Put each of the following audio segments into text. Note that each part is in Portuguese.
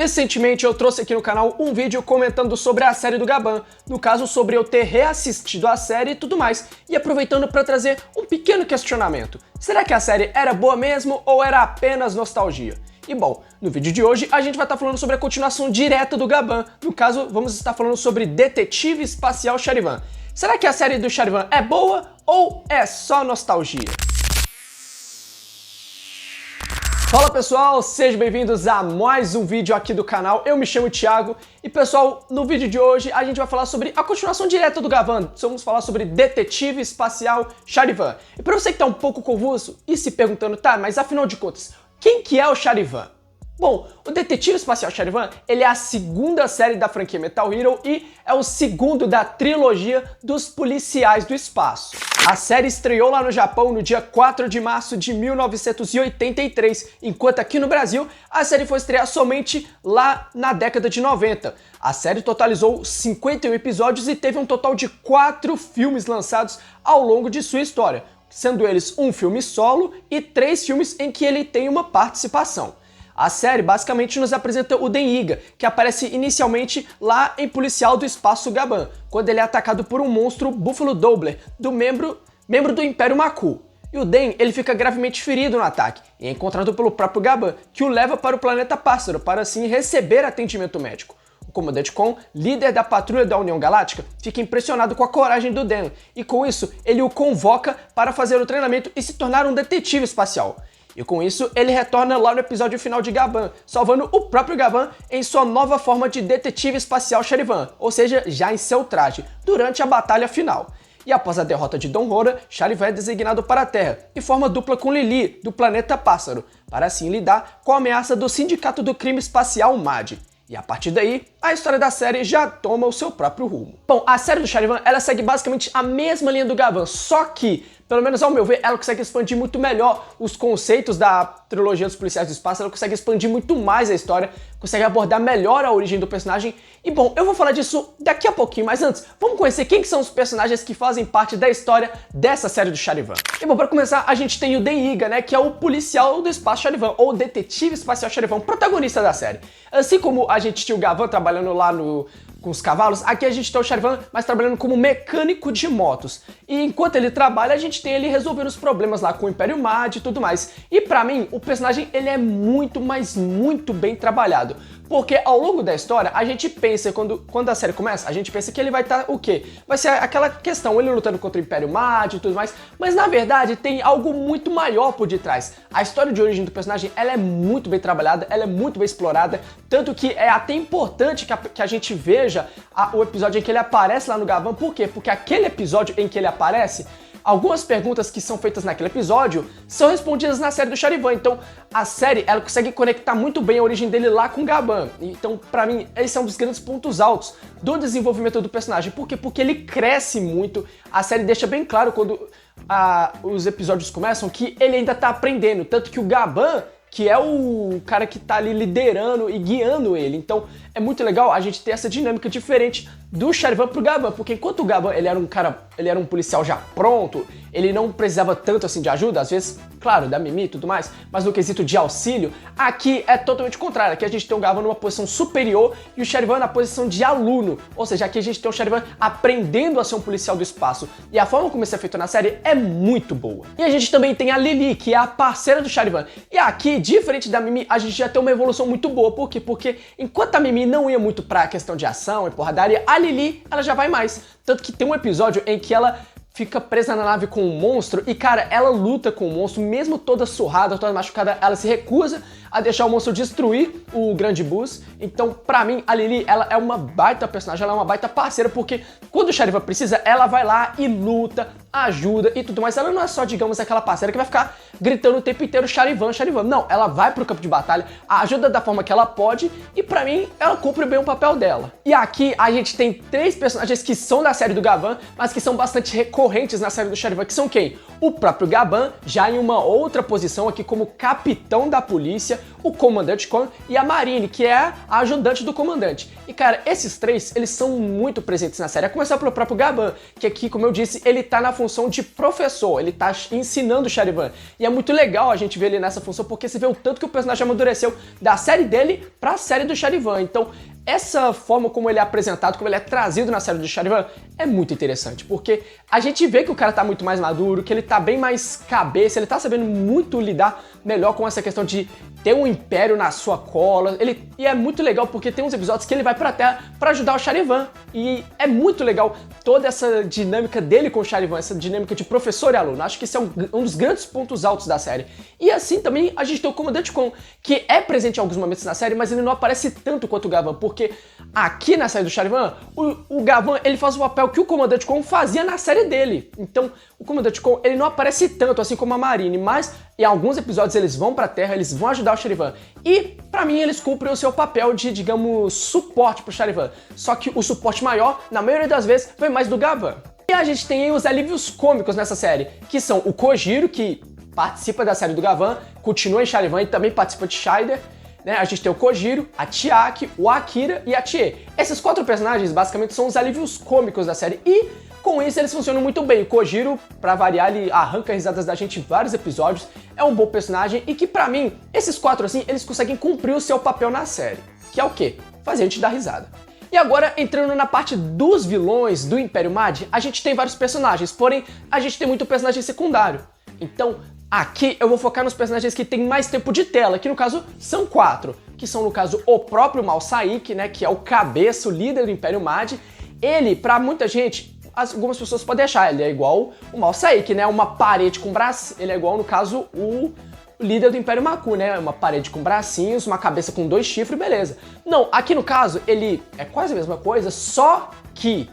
Recentemente eu trouxe aqui no canal um vídeo comentando sobre a série do Gabán, no caso sobre eu ter reassistido a série e tudo mais, e aproveitando para trazer um pequeno questionamento. Será que a série era boa mesmo ou era apenas nostalgia? E bom, no vídeo de hoje a gente vai estar falando sobre a continuação direta do Gabán, no caso vamos estar falando sobre Detetive Espacial Charivan. Será que a série do Charivan é boa ou é só nostalgia? Fala pessoal, sejam bem-vindos a mais um vídeo aqui do canal, eu me chamo Thiago e pessoal, no vídeo de hoje a gente vai falar sobre a continuação direta do Gabán, vamos falar sobre Detetive Espacial Charivan. E para você que tá um pouco confuso e se perguntando, tá, mas afinal de contas, quem que é o Charivan? Bom, o Detetive Espacial Charivan, ele é a segunda série da franquia Metal Hero e é o segundo da trilogia dos policiais do espaço. A série estreou lá no Japão no dia 4 de março de 1983, enquanto aqui no Brasil a série foi estrear somente lá na década de 90. A série totalizou 51 episódios e teve um total de 4 filmes lançados ao longo de sua história, sendo eles um filme solo e 3 filmes em que ele tem uma participação. A série basicamente nos apresenta o Den-Iga, que aparece inicialmente lá em Policial do Espaço Gabán, quando ele é atacado por um monstro Buffalo Doubler, membro do Império Maku. E o Den, ele fica gravemente ferido no ataque, e é encontrado pelo próprio Gabán, que o leva para o planeta Pássaro, para assim receber atendimento médico. O comandante Kon, líder da patrulha da União Galáctica, fica impressionado com a coragem do Den, e com isso ele o convoca para fazer o treinamento e se tornar um detetive espacial. E com isso, ele retorna lá no episódio final de Gabán, salvando o próprio Gabán em sua nova forma de detetive espacial Charivan, ou seja, já em seu traje, durante a batalha final. E após a derrota de Donhora, Charivan é designado para a Terra e forma dupla com Lili, do planeta Pássaro, para assim lidar com a ameaça do Sindicato do Crime Espacial MAD. E a partir daí, a história da série já toma o seu próprio rumo. Bom, a série do Charivan, ela segue basicamente a mesma linha do Gabán, só que, pelo menos ao meu ver, ela consegue expandir muito melhor os conceitos da trilogia dos policiais do espaço, ela consegue expandir muito mais a história, consegue abordar melhor a origem do personagem. E bom, eu vou falar disso daqui a pouquinho, mas antes, vamos conhecer quem que são os personagens que fazem parte da história dessa série do Charivan. E bom, para começar, a gente tem o Den-Iga, né, que é o policial do espaço Charivan, ou detetive espacial Charivan, protagonista da série. Assim como a gente tinha o Gabán trabalhando lá com os cavalos, aqui a gente tem o Charivan, mas trabalhando como mecânico de motos. E enquanto ele trabalha, a gente tem ele resolvendo os problemas lá com o Império MAD e tudo mais. E pra mim, o personagem ele é muito, mas muito bem trabalhado. Porque ao longo da história, a gente pensa, quando a série começa, a gente pensa que ele vai estar o quê? Vai ser aquela questão, ele lutando contra o Império MAD e tudo mais, mas na verdade tem algo muito maior por detrás. A história de origem do personagem, ela é muito bem trabalhada, ela é muito bem explorada, tanto que é até importante que a gente veja o episódio em que ele aparece lá no Gabán. Por quê? Porque aquele episódio em que ele aparece, algumas perguntas que são feitas naquele episódio são respondidas na série do Charivan. Então a série ela consegue conectar muito bem a origem dele lá com o Gabán. Então pra mim esse é um dos grandes pontos altos do desenvolvimento do personagem. Por quê? Porque ele cresce muito. A série deixa bem claro quando os episódios começam que ele ainda tá aprendendo. Tanto que o Gabán, que é o cara que tá ali liderando e guiando ele. Então é muito legal a gente ter essa dinâmica diferente do Charivan pro Gabán, porque enquanto o Gabán ele era um policial já pronto, ele não precisava tanto assim de ajuda, às vezes, claro, da Mimi e tudo mais, mas no quesito de auxílio, aqui é totalmente o contrário. Aqui a gente tem o Gabán numa posição superior e o Charivan na posição de aluno, ou seja, aqui a gente tem o Charivan aprendendo a ser um policial do espaço, e a forma como isso é feito na série é muito boa. E a gente também tem a Lili, que é a parceira do Charivan, e aqui, diferente da Mimi, a gente já tem uma evolução muito boa. Por quê? Porque enquanto a Mimi não ia muito pra questão de ação e porradaria, a Lili, ela já vai mais. Tanto que tem um episódio em que ela fica presa na nave com um monstro e, cara, ela luta com o monstro, mesmo toda surrada, toda machucada, ela se recusa a deixar o monstro destruir o grande boss. Então, pra mim, a Lili, ela é uma baita personagem, ela é uma baita parceira, porque quando o Charivan precisa, ela vai lá e luta, ajuda e tudo mais. Ela não é só, digamos, aquela parceira que vai ficar gritando o tempo inteiro Charivan, Charivan. Não, ela vai pro campo de batalha, ajuda da forma que ela pode e, pra mim, ela cumpre bem o papel dela. E aqui a gente tem 3 personagens que são da série do Gabán, mas que são bastante recorrentes na série do Charivan, que são quem? O próprio Gabán, já em uma outra posição aqui como capitão da polícia, o Comandante Khan e a Marine, que é a ajudante do comandante. E cara, esses três, eles são muito presentes na série, a começar pelo próprio Gavan, que aqui, como eu disse, ele tá na função de professor, ele tá ensinando o Charivan. E é muito legal a gente ver ele nessa função, porque você vê o tanto que o personagem amadureceu da série dele pra série do Charivan. Então, essa forma como ele é apresentado, como ele é trazido na série do Charivan, é muito interessante, porque a gente vê que o cara tá muito mais maduro, que ele tá bem mais cabeça, ele tá sabendo muito lidar melhor com essa questão de ter um império na sua cola. E é muito legal porque tem uns episódios que ele vai pra Terra pra ajudar o Charivan. E é muito legal toda essa dinâmica dele com o Charivan, essa dinâmica de professor e aluno. Acho que esse é um dos grandes pontos altos da série. E assim também a gente tem o Comandante Khan, que é presente em alguns momentos na série, mas ele não aparece tanto quanto o Gavan, porque aqui na série do Charivan, o Gavan, ele faz o papel que o Comandante Khan fazia na série dele. Então, o Comandante Khan, ele não aparece tanto assim como a Marine, mas em alguns episódios eles vão pra Terra, eles vão ajudar o Charivan. E, pra mim, eles cumprem o seu papel de, digamos, suporte pro Charivan. Só que o suporte maior, na maioria das vezes, vem mais do Gavan. E a gente tem aí os alívios cômicos nessa série, que são o Kojiro, que participa da série do Gavan, continua em Charivan e também participa de Shider. Né? A gente tem o Kojiro, a Chiaki, o Akira e a Chie. Esses 4 personagens, basicamente, são os alívios cômicos da série. E com isso eles funcionam muito bem. O Kojiro, pra variar, ele arranca risadas da gente em vários episódios, é um bom personagem e que pra mim, esses 4 assim, eles conseguem cumprir o seu papel na série. Que é o quê? Fazer a gente dar risada. E agora, entrando na parte dos vilões do Império Mad, a gente tem vários personagens, porém, a gente tem muito personagem secundário. Então, aqui eu vou focar nos personagens que tem mais tempo de tela, que no caso são 4, que são no caso o próprio Mal Saik, né, que é o cabeça, o líder do Império Mad. Ele, pra muita gente, algumas pessoas podem achar, ele é igual o Mal Saik, né, uma parede com braços, ele é igual no caso o líder do Império Maku, né, uma parede com bracinhos, uma cabeça com 2 chifres, beleza. Não, aqui no caso ele é quase a mesma coisa, só que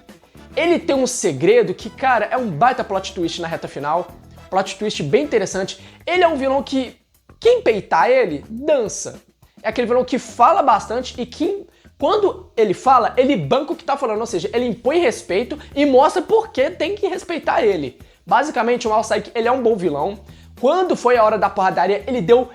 ele tem um segredo que, cara, é um baita plot twist na reta final. Plot twist bem interessante. Ele é um vilão que, quem peitar ele, dança. É aquele vilão que fala bastante e que, quando ele fala, ele banca o que tá falando. Ou seja, ele impõe respeito e mostra por que tem que respeitar ele. Basicamente, o Mal Saik, ele é um bom vilão. Quando foi a hora da porradaria, ele deu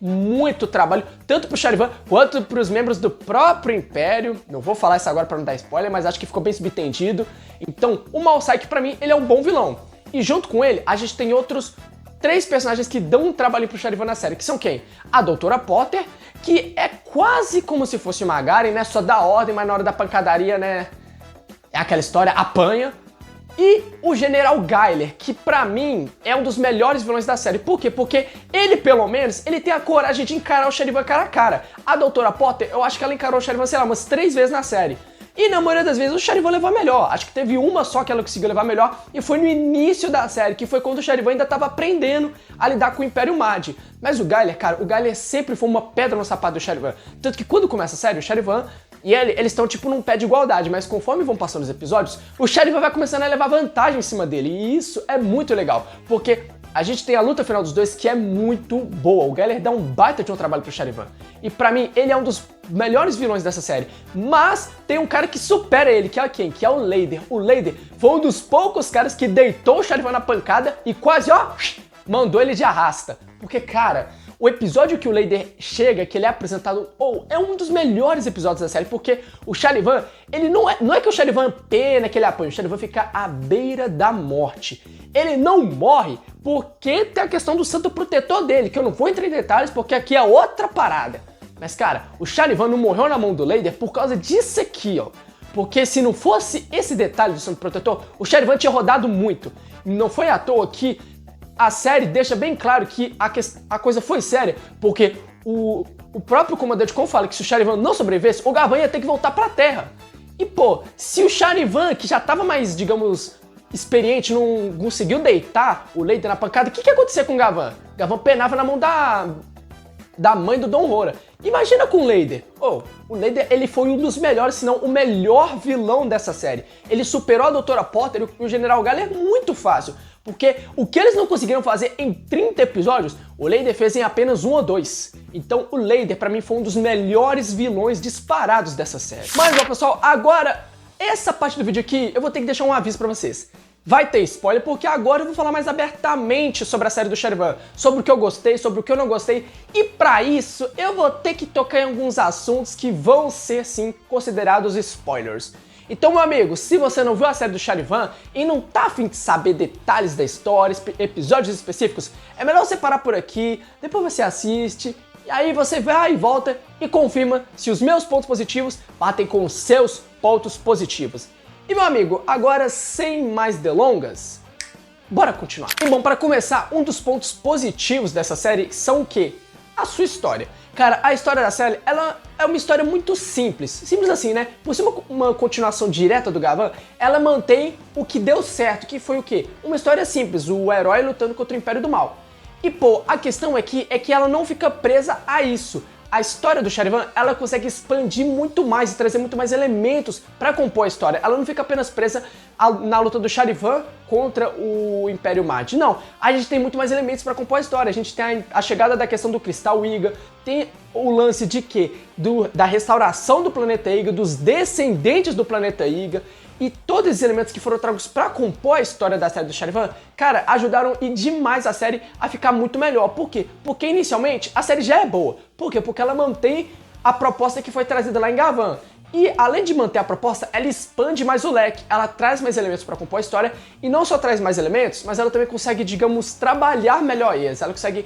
muito trabalho, tanto pro Charivan quanto pros membros do próprio Império. Não vou falar isso agora pra não dar spoiler, mas acho que ficou bem subentendido. Então, o Mal Saik, pra mim, ele é um bom vilão. E junto com ele, a gente tem outros 3 personagens que dão um trabalho pro Charivan na série, que são quem? A Doutora Potter, que é quase como se fosse uma Garen, né? Só dá ordem, mas na hora da pancadaria, né? É aquela história, apanha. E o General Gailer, que pra mim é um dos melhores vilões da série. Por quê? Porque ele, pelo menos, ele tem a coragem de encarar o Charivan cara a cara. A Doutora Potter, eu acho que ela encarou o Charivan, sei lá, umas 3 vezes na série. E na maioria das vezes o Charivan levou melhor. Acho que teve uma só que ela conseguiu levar melhor e foi no início da série, que foi quando o Charivan ainda tava aprendendo a lidar com o Império Mad. Mas o Gailer, cara, o Gailer sempre foi uma pedra no sapato do Charivan. Tanto que quando começa a série, o Charivan e eles estão tipo num pé de igualdade, mas conforme vão passando os episódios, o Charivan vai começando a levar vantagem em cima dele. E isso é muito legal, porque a gente tem a luta final dos dois que é muito boa. O Gailer dá um baita de um trabalho pro Charivan. E pra mim, ele é um dos melhores vilões dessa série. Mas tem um cara que supera ele, que é quem? Que é o Leider. O Leider foi um dos poucos caras que deitou o Charivan na pancada e quase, ó, mandou ele de arrasta. Porque, cara, o episódio que o Leider chega, que ele é apresentado, é um dos melhores episódios da série, porque o Charivan, ele não é que o Charivan pena que ele apanha, o Charivan fica à beira da morte. Ele não morre porque tem a questão do santo protetor dele, que eu não vou entrar em detalhes porque aqui é outra parada. Mas, cara, o Charivan não morreu na mão do Leider por causa disso aqui, ó. Porque se não fosse esse detalhe do santo protetor, o Charivan tinha rodado muito. Não foi à toa que a série deixa bem claro que a coisa foi séria, porque o próprio Comandante Khan fala que se o Charivan não sobrevivesse, o Gavan ia ter que voltar pra Terra. E pô, se o Charivan, que já tava mais, digamos, experiente, não conseguiu deitar o Leider na pancada, o que ia acontecer com o Gavan? O Gavan penava na mão da mãe do Dom Rora. Imagina com o Leider. O Leider, ele foi um dos melhores, se não o melhor vilão dessa série. Ele superou a Doutora Potter e o General Gailer muito fácil. Porque o que eles não conseguiram fazer em 30 episódios, o Leider fez em apenas 1 ou 2. Então o Leider, pra mim, foi um dos melhores vilões disparados dessa série. Mas, ó, pessoal, agora, essa parte do vídeo aqui, eu vou ter que deixar um aviso pra vocês. vai ter spoiler, porque agora eu vou falar mais abertamente sobre a série do Charivan, sobre o que eu gostei, sobre o que eu não gostei, e pra isso eu vou ter que tocar em alguns assuntos que vão ser, sim, considerados spoilers. Então, meu amigo, se você não viu a série do Charivan e não tá afim de saber detalhes da história, episódios específicos, é melhor você parar por aqui, depois você assiste, e aí você vai e volta e confirma se os meus pontos positivos batem com os seus pontos positivos. E meu amigo, agora sem mais delongas, bora continuar. E bom, para começar, um dos pontos positivos dessa série são o quê? A sua história. Cara, a história da série, ela é uma história muito simples. Simples assim, né? Por ser uma continuação direta do Gavan, ela mantém o que deu certo, que foi o quê? Uma história simples, o herói lutando contra o Império do Mal. E pô, a questão aqui é que ela não fica presa a isso. A história do Charivan, ela consegue expandir muito mais e trazer muito mais elementos para compor a história. Ela não fica apenas presa na luta do Charivan contra o Império Mad. Não, a gente tem muito mais elementos para compor a história. A gente tem a chegada da questão do Cristal Iga, tem o lance de quê? Da restauração do planeta Iga, dos descendentes do planeta Iga. E todos esses elementos que foram tragos pra compor a história da série do Charivan, cara, ajudaram e demais a série a ficar muito melhor. Por quê? Porque inicialmente a série já é boa. Por quê? Porque ela mantém a proposta que foi trazida lá em Gavan. E além de manter a proposta, ela expande mais o leque, ela traz mais elementos para compor a história, e não só traz mais elementos, mas ela também consegue, digamos, trabalhar melhor eles. Ela consegue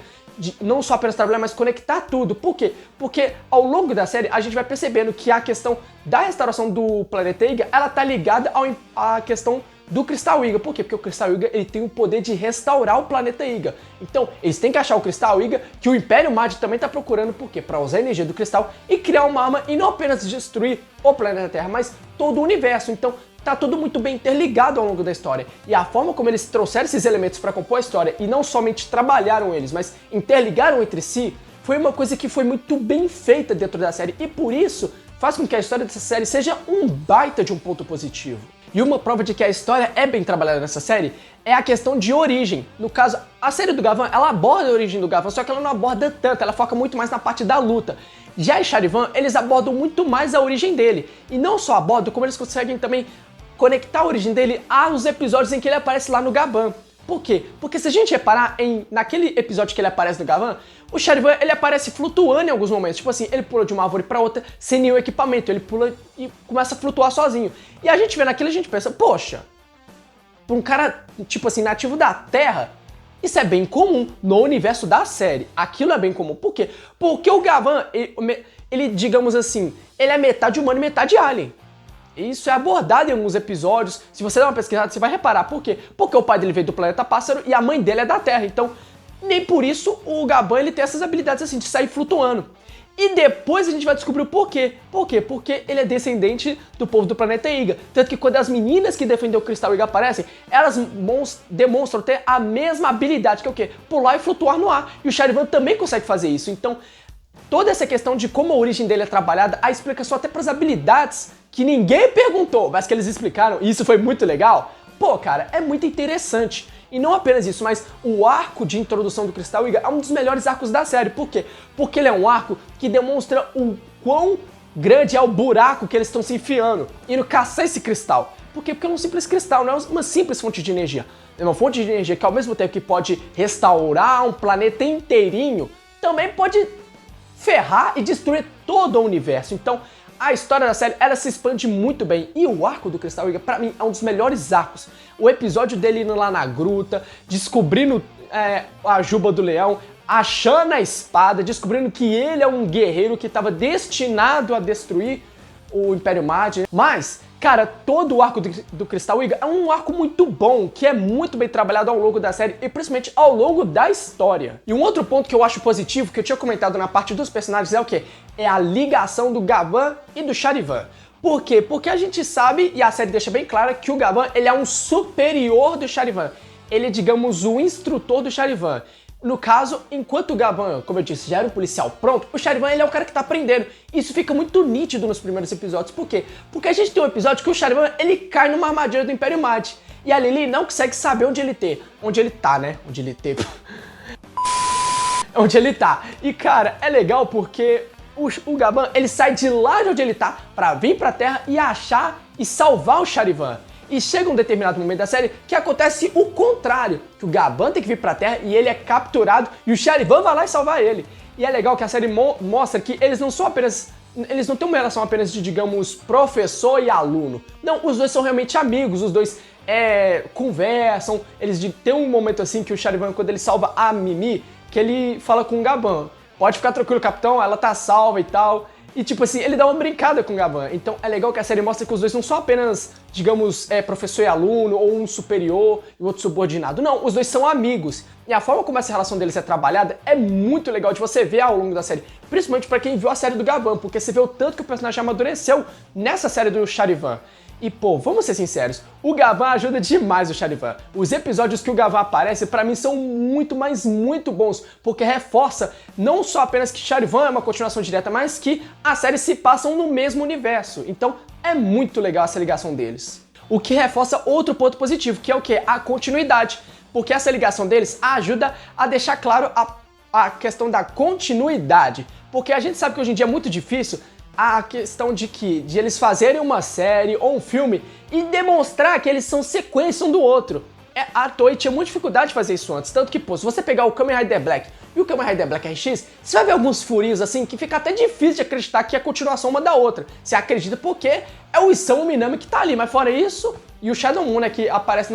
não só apenas trabalhar, mas conectar tudo. Por quê? Porque ao longo da série a gente vai percebendo que a questão da restauração do planeta Iga, ela tá ligada à questão do Cristal Iga. Por quê? Porque o Cristal Iga, ele tem o poder de restaurar o planeta Iga. Então, eles têm que achar o Cristal Iga, que o Império Mad também tá procurando. Por quê? Pra usar a energia do cristal e criar uma arma e não apenas destruir o planeta Terra, mas todo o universo. Então, tá tudo muito bem interligado ao longo da história. E a forma como eles trouxeram esses elementos para compor a história e não somente trabalharam eles, mas interligaram entre si, foi uma coisa que foi muito bem feita dentro da série. E por isso, faz com que a história dessa série seja um baita de um ponto positivo. E uma prova de que a história é bem trabalhada nessa série é a questão de origem. No caso, a série do Gavan, ela aborda a origem do Gavan, só que ela não aborda tanto, ela foca muito mais na parte da luta. Já em Charivan, eles abordam muito mais a origem dele. E não só abordam, como eles conseguem também conectar a origem dele aos episódios em que ele aparece lá no Gavan. Por quê? Porque se a gente reparar naquele episódio que ele aparece no Gavan, o Charivan, ele aparece flutuando em alguns momentos. Tipo assim, ele pula de uma árvore pra outra sem nenhum equipamento. Ele pula e começa a flutuar sozinho. E a gente vê naquilo e a gente pensa, poxa, pra um cara, tipo assim, nativo da Terra, isso é bem comum no universo da série. Aquilo é bem comum. Por quê? Porque o Gavan, ele digamos assim, ele é metade humano e metade alien. Isso é abordado em alguns episódios. Se você der uma pesquisada, você vai reparar. Por quê? Porque o pai dele veio do planeta Pássaro e a mãe dele é da Terra. Então, nem por isso o Gavan, ele tem essas habilidades assim de sair flutuando. E depois a gente vai descobrir o porquê. Por quê? Porque ele é descendente do povo do planeta Iga. Tanto que quando as meninas que defendem o Cristal Iga aparecem, elas demonstram ter a mesma habilidade, que é o quê? Pular e flutuar no ar. E o Charivan também consegue fazer isso. Então, toda essa questão de como a origem dele é trabalhada, a explicação até para as habilidades que ninguém perguntou, mas que eles explicaram, e isso foi muito legal. Pô, cara, é muito interessante. E não apenas isso, mas o arco de introdução do Cristal Iga é um dos melhores arcos da série. Por quê? Porque ele é um arco que demonstra o quão grande é o buraco que eles estão se enfiando, indo caçar esse cristal. Por quê? Porque é um simples cristal, não é uma simples fonte de energia. É uma fonte de energia que ao mesmo tempo que pode restaurar um planeta inteirinho, também pode ferrar e destruir todo o universo. Então, a história da série, ela se expande muito bem. E o arco do Cristal Iga, pra mim, é um dos melhores arcos. O episódio dele indo lá na gruta, descobrindo a juba do leão, achando a espada, descobrindo que ele é um guerreiro que estava destinado a destruir o Império Mad. Mas, cara, todo o arco do Cristal Iga é um arco muito bom, que é muito bem trabalhado ao longo da série e principalmente ao longo da história. E um outro ponto que eu acho positivo, que eu tinha comentado na parte dos personagens, é o quê? É a ligação do Gavan e do Charivan. Por quê? Porque a gente sabe, e a série deixa bem clara, que o Gavan, ele é um superior do Charivan. Ele é, digamos, o instrutor do Charivan. No caso, enquanto o Gavan, como eu disse, já era um policial pronto, o Charivan, ele é o cara que tá aprendendo. Isso fica muito nítido nos primeiros episódios. Por quê? Porque a gente tem um episódio que o Charivan, ele cai numa armadilha do Império Mad. E a Lily não consegue saber onde ele tá, né? Onde ele tá. E, cara, é legal porque o Gavan, ele sai de lá de onde ele tá pra vir pra Terra e achar e salvar o Charivan. E chega um determinado momento da série que acontece o contrário, que o Gavan tem que vir pra Terra e ele é capturado e o Charivan vai lá e salvar ele. E é legal que a série mostra que eles não são apenas... Eles não têm uma relação apenas de, digamos, professor e aluno. Não, os dois são realmente amigos, os dois conversam, eles têm um momento assim que o Charivan, quando ele salva a Mimi, que ele fala com o Gavan, pode ficar tranquilo, capitão, ela tá salva e tal. E tipo assim, ele dá uma brincada com o Gavan. Então é legal que a série mostra que os dois não são apenas, digamos, professor e aluno, ou um superior e o outro subordinado. Não, os dois são amigos. E a forma como essa relação deles é trabalhada é muito legal de você ver ao longo da série. Principalmente pra quem viu a série do Gavan, porque você vê o tanto que o personagem amadureceu nessa série do Charivan. E pô, vamos ser sinceros, o Gavan ajuda demais o Charivan. Os episódios que o Gavan aparece, pra mim, são muito, mas muito bons, porque reforça não só apenas que Charivan é uma continuação direta, mas que as séries se passam no mesmo universo. Então é muito legal essa ligação deles. O que reforça outro ponto positivo, que é o quê? A continuidade. Porque essa ligação deles ajuda a deixar claro a questão da continuidade. Porque a gente sabe que hoje em dia é muito difícil a questão de eles fazerem uma série ou um filme e demonstrar que eles são sequência um do outro. A Toei tinha muita dificuldade de fazer isso antes, tanto que, pô, se você pegar o Kamen Rider Black e o Kamen Rider Black RX, você vai ver alguns furinhos assim que fica até difícil de acreditar que é a continuação uma da outra. Você acredita porque é o Isamu Minami que tá ali, mas fora isso, e o Shadow Moon, né, que aparece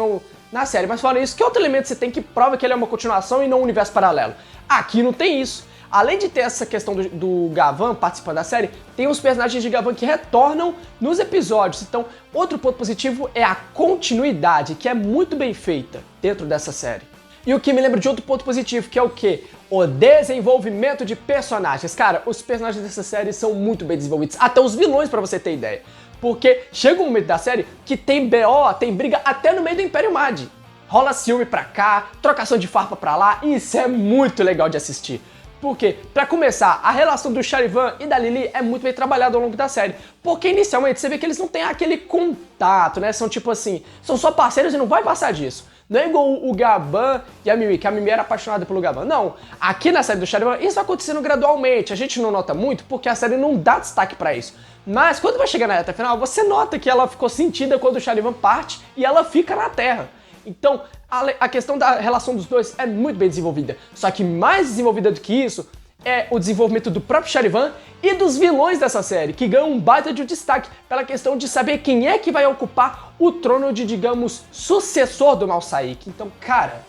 na série, mas fora isso, que outro elemento você tem que prova que ele é uma continuação e não um universo paralelo? Aqui não tem isso. Além de ter essa questão do Gavan participando da série, tem os personagens de Gavan que retornam nos episódios. Então, outro ponto positivo é a continuidade, que é muito bem feita dentro dessa série. E o que me lembra de outro ponto positivo, que é o quê? O desenvolvimento de personagens. Cara, os personagens dessa série são muito bem desenvolvidos, até os vilões, pra você ter ideia. Porque chega um momento da série que tem BO, tem briga até no meio do Império Mad. Rola ciúme pra cá, trocação de farpa pra lá, e isso é muito legal de assistir. Porque, pra começar, a relação do Charivan e da Lily é muito bem trabalhada ao longo da série. Porque inicialmente você vê que eles não têm aquele contato, né? São tipo assim, são só parceiros e não vai passar disso. Não é igual o Gavan e a Mimi, que a Mimi era apaixonada pelo Gavan. Não, aqui na série do Charivan isso vai acontecendo gradualmente. A gente não nota muito porque a série não dá destaque pra isso. Mas quando vai chegar na reta final, você nota que ela ficou sentida quando o Charivan parte e ela fica na Terra. Então, a questão da relação dos dois é muito bem desenvolvida. Só que mais desenvolvida do que isso é o desenvolvimento do próprio Charivan e dos vilões dessa série, que ganham um baita de destaque pela questão de saber quem é que vai ocupar o trono de, digamos, sucessor do Mal Saiki. Então, cara,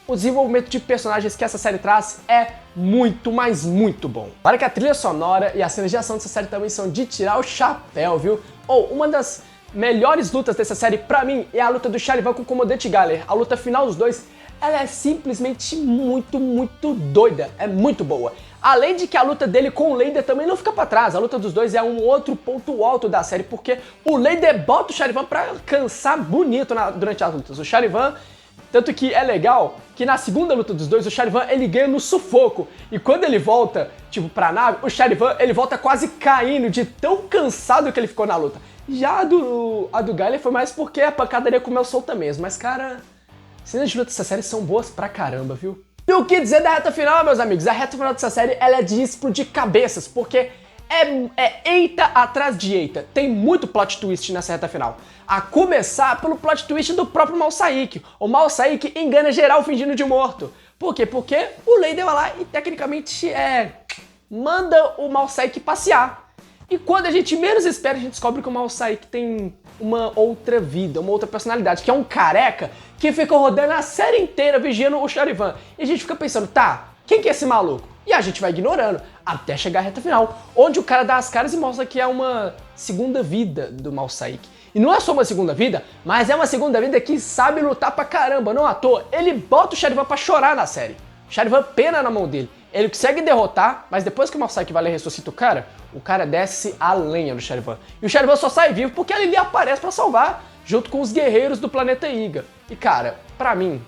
o desenvolvimento de personagens que essa série traz é muito, mas muito bom. Para que a trilha sonora e as cenas de ação dessa série também são de tirar o chapéu, viu? Uma das melhores lutas dessa série, pra mim, é a luta do Charivan com o Comandante Galler. A luta final dos dois, ela é simplesmente muito, muito doida. É muito boa. Além de que a luta dele com o Leider também não fica pra trás. A luta dos dois é um outro ponto alto da série, porque o Leider bota o Charivan pra cansar bonito durante as lutas. O Charivan, tanto que é legal que na segunda luta dos dois, o Charivan, ele ganha no sufoco. E quando ele volta, tipo, pra nave, o Charivan, ele volta quase caindo de tão cansado que ele ficou na luta. Já a do Galler foi mais porque a pancadaria comeu solta mesmo. Mas, cara, cenas de luta dessa série são boas pra caramba, viu? E o que dizer da reta final, meus amigos? A reta final dessa série, ela é de explodir cabeças, porque é eita atrás de eita. Tem muito plot twist nessa reta final. A começar pelo plot twist do próprio Mal Saiki. O Mal Saiki engana geral fingindo de morto. Por quê? Porque o Leider vai lá e tecnicamente manda o Mal Saiki passear. E quando a gente menos espera, a gente descobre que o Mal Saiki tem uma outra vida, uma outra personalidade, que é um careca que fica rodando a série inteira vigiando o Charivan. E a gente fica pensando, tá, quem que é esse maluco? E a gente vai ignorando, até chegar à reta final, onde o cara dá as caras e mostra que é uma segunda vida do Mal Saiki. E não é só uma segunda vida, mas é uma segunda vida que sabe lutar pra caramba, não à toa. Ele bota o Charivan pra chorar na série. O Charivan pena na mão dele. Ele consegue derrotar, mas depois que o Mal Saiki vai lá e ressuscita o cara desce a lenha no Charivan. E o Charivan só sai vivo porque ele aparece pra salvar, junto com os guerreiros do planeta Iga. E cara, pra mim,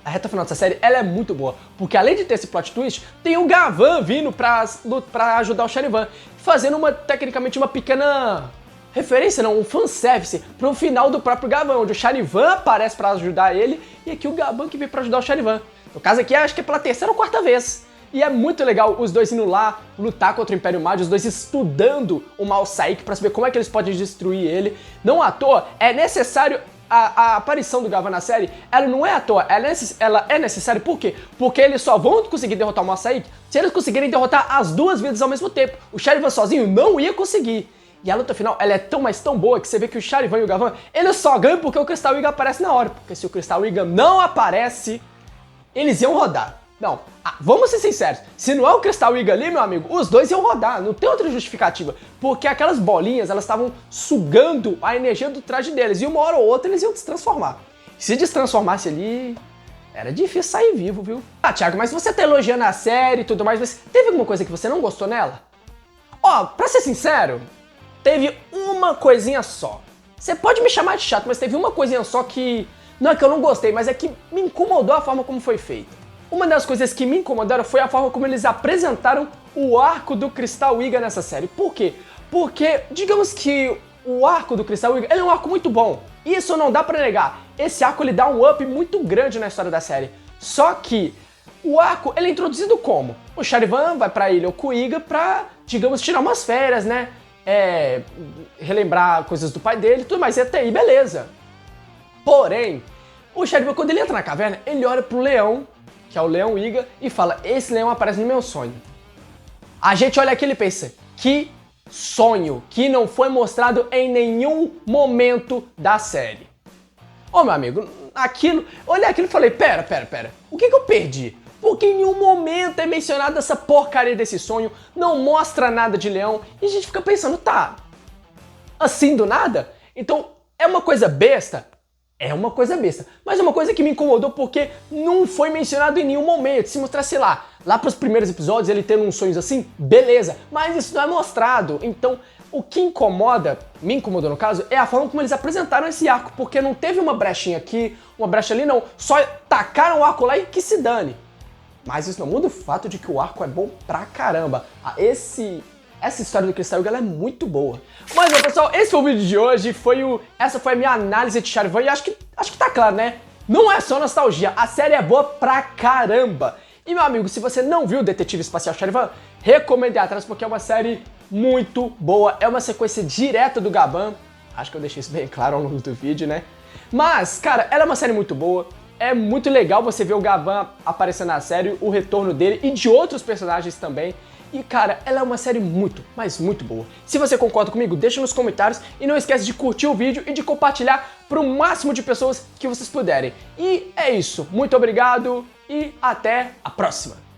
a reta final dessa série, ela é muito boa, porque além de ter esse plot twist, tem o Gavan vindo pra ajudar o Charivan, fazendo tecnicamente uma pequena referência, não, um fanservice pro final do próprio Gavan, onde o Charivan aparece pra ajudar ele, e aqui o Gavan que vem pra ajudar o Charivan. No caso aqui, acho que é pela terceira ou quarta vez. E é muito legal os dois indo lá lutar contra o Império Magi, os dois estudando o Mao Saik pra saber como é que eles podem destruir ele. Não à toa, é necessário... A aparição do Gavan na série, ela não é à toa, ela é necessária por quê? Porque eles só vão conseguir derrotar o Mao Saik se eles conseguirem derrotar as duas vidas ao mesmo tempo. O Charivan sozinho não ia conseguir. E a luta final, ela é tão, mas tão boa que você vê que o Charivan e o Gavan, eles só ganham porque o Crystal Eagle aparece na hora. Porque se o Crystal Eagle não aparece, eles iam rodar. Não, vamos ser sinceros, se não é o Crystal Eagle ali, meu amigo, os dois iam rodar, não tem outra justificativa. Porque aquelas bolinhas, elas estavam sugando a energia do traje deles, e uma hora ou outra eles iam se transformar. Se destransformasse ali, era difícil sair vivo, viu? Ah, Thiago, mas você tá elogiando a série e tudo mais, mas teve alguma coisa que você não gostou nela? Ó, pra ser sincero, teve uma coisinha só. Você pode me chamar de chato, mas teve uma coisinha só que... Não é que eu não gostei, mas é que me incomodou a forma como foi feita. Uma das coisas que me incomodaram foi a forma como eles apresentaram o arco do Crystal Eagle nessa série. Por quê? Porque, digamos que o arco do Crystal Eagle, ele é um arco muito bom. Isso não dá pra negar. Esse arco, ele dá um up muito grande na história da série. Só que o arco, ele é introduzido como? O Charivan vai pra Ilha Okuiga pra, digamos, tirar umas férias, né? Relembrar coisas do pai dele e tudo mais. E até aí, beleza. Porém, o Charivan, quando ele entra na caverna, ele olha pro leão, que é o Leão Iga, e fala, esse leão aparece no meu sonho. A gente olha aqui e pensa, que sonho, que não foi mostrado em nenhum momento da série. Ô meu amigo, olhei aquilo e falei, pera, o que eu perdi? Porque em nenhum momento é mencionado essa porcaria desse sonho, não mostra nada de leão, e a gente fica pensando, tá, assim do nada? Então, é uma coisa besta? É uma coisa besta, mas é uma coisa que me incomodou porque não foi mencionado em nenhum momento. Se mostrasse lá pros primeiros episódios ele tendo uns sonhos assim, beleza, mas isso não é mostrado. Então, o que me incomodou no caso, é a forma como eles apresentaram esse arco, porque não teve uma brechinha aqui, uma brecha ali, não. Só tacaram o arco lá e que se dane. Mas isso não muda o fato de que o arco é bom pra caramba. Essa história do Crystal Eagle é muito boa. Mas, bom, pessoal, esse foi o vídeo de hoje. Essa foi a minha análise de Charivan e acho que tá claro, né? Não é só nostalgia, a série é boa pra caramba. E, meu amigo, se você não viu Detetive Espacial Charivan, recomendo ir atrás porque é uma série muito boa. É uma sequência direta do Gavan. Acho que eu deixei isso bem claro ao longo do vídeo, né? Mas, cara, ela é uma série muito boa. É muito legal você ver o Gavan aparecendo na série, o retorno dele e de outros personagens também. E, cara, ela é uma série muito, mas muito boa. Se você concorda comigo, deixa nos comentários e não esquece de curtir o vídeo e de compartilhar para o máximo de pessoas que vocês puderem. E é isso. Muito obrigado e até a próxima!